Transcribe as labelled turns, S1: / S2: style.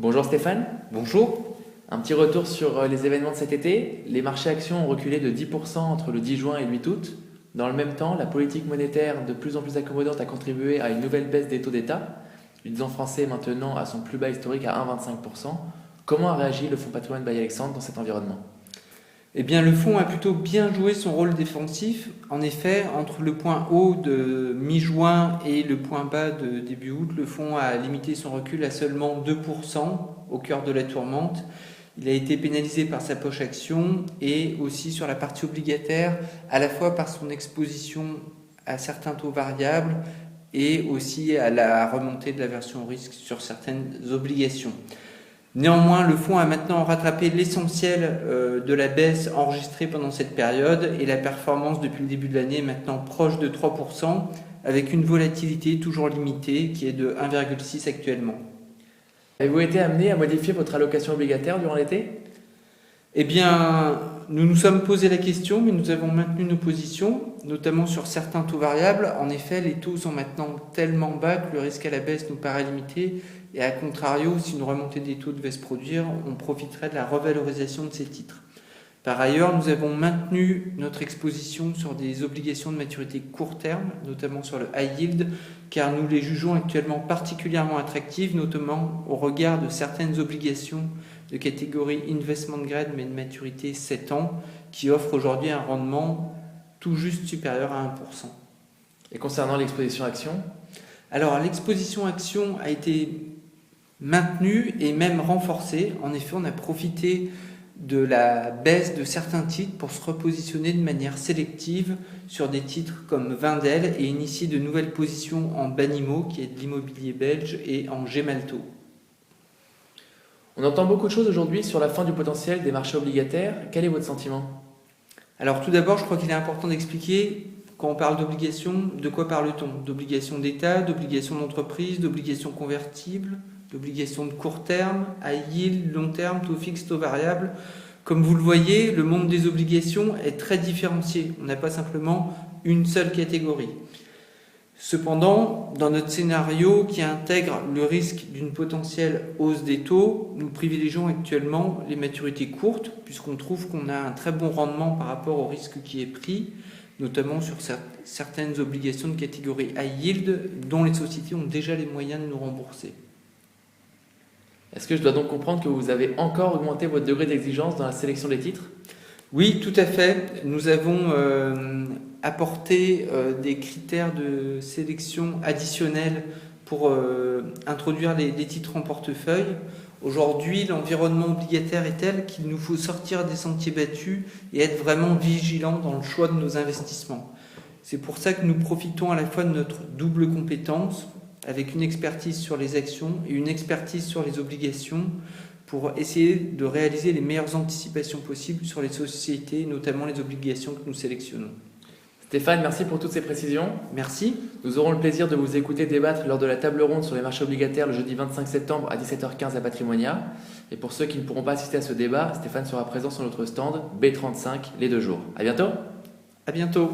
S1: Bonjour Stéphane.
S2: Bonjour.
S1: Un petit retour sur les événements de cet été. Les marchés actions ont reculé de 10% entre le 10 juin et le 8 août. Dans le même temps, la politique monétaire de plus en plus accommodante a contribué à une nouvelle baisse des taux d'État. Le 10 ans français est maintenant à son plus bas historique à 1,25%. Comment a réagi le fonds patrimoine by Alexandre dans cet environnement?
S2: Eh bien, le fonds a plutôt bien joué son rôle défensif. En effet, entre le point haut de mi-juin et le point bas de début août, le fonds a limité son recul à seulement 2% au cœur de la tourmente. Il a été pénalisé par sa poche action et aussi sur la partie obligataire, à la fois par son exposition à certains taux variables et aussi à la remontée de l'aversion au risque sur certaines obligations. Néanmoins, le fonds a maintenant rattrapé l'essentiel de la baisse enregistrée pendant cette période et la performance depuis le début de l'année est maintenant proche de 3%, avec une volatilité toujours limitée qui est de 1,6 actuellement.
S1: Avez-vous été amené à modifier votre allocation obligataire durant l'été?
S2: Eh bien, nous nous sommes posé la question, mais nous avons maintenu nos positions, notamment sur certains taux variables. En effet, les taux sont maintenant tellement bas que le risque à la baisse nous paraît limité. Et à contrario, si une remontée des taux devait se produire, on profiterait de la revalorisation de ces titres. Par ailleurs, nous avons maintenu notre exposition sur des obligations de maturité court terme, notamment sur le high yield, car nous les jugeons actuellement particulièrement attractives, notamment au regard de certaines obligations de catégorie investment grade, mais de maturité 7 ans, qui offrent aujourd'hui un rendement tout juste supérieur à 1%.
S1: Et concernant l'exposition action?
S2: Alors, l'exposition action a été maintenue et même renforcée. En effet, on a profité de la baisse de certains titres pour se repositionner de manière sélective sur des titres comme Wendel et initier de nouvelles positions en Banimo, qui est de l'immobilier belge, et en Gemalto.
S1: On entend beaucoup de choses aujourd'hui sur la fin du potentiel des marchés obligataires. Quel est votre sentiment?
S2: Alors tout d'abord, je crois qu'il est important d'expliquer, quand on parle d'obligations, de quoi parle-t-on? D'obligations d'État, d'obligations d'entreprise, d'obligations convertibles, d'obligations de court terme, high yield, long terme, taux fixe, taux variable. Comme vous le voyez, le monde des obligations est très différencié. On n'a pas simplement une seule catégorie. Cependant, dans notre scénario qui intègre le risque d'une potentielle hausse des taux, nous privilégions actuellement les maturités courtes, puisqu'on trouve qu'on a un très bon rendement par rapport au risque qui est pris, notamment sur certaines obligations de catégorie high yield, dont les sociétés ont déjà les moyens de nous rembourser.
S1: Est-ce que je dois donc comprendre que vous avez encore augmenté votre degré d'exigence dans la sélection des titres?
S2: Oui, tout à fait. Nous avons apporté des critères de sélection additionnels pour introduire les titres en portefeuille. Aujourd'hui, l'environnement obligataire est tel qu'il nous faut sortir des sentiers battus et être vraiment vigilants dans le choix de nos investissements. C'est pour ça que nous profitons à la fois de notre double compétence, avec une expertise sur les actions et une expertise sur les obligations, pour essayer de réaliser les meilleures anticipations possibles sur les sociétés, notamment les obligations que nous sélectionnons.
S1: Stéphane, merci pour toutes ces précisions.
S2: Merci.
S1: Nous aurons le plaisir de vous écouter débattre lors de la table ronde sur les marchés obligataires le jeudi 25 septembre à 17h15 à Patrimonia. Et pour ceux qui ne pourront pas assister à ce débat, Stéphane sera présent sur notre stand B35 les 2 jours. À bientôt.
S2: À bientôt.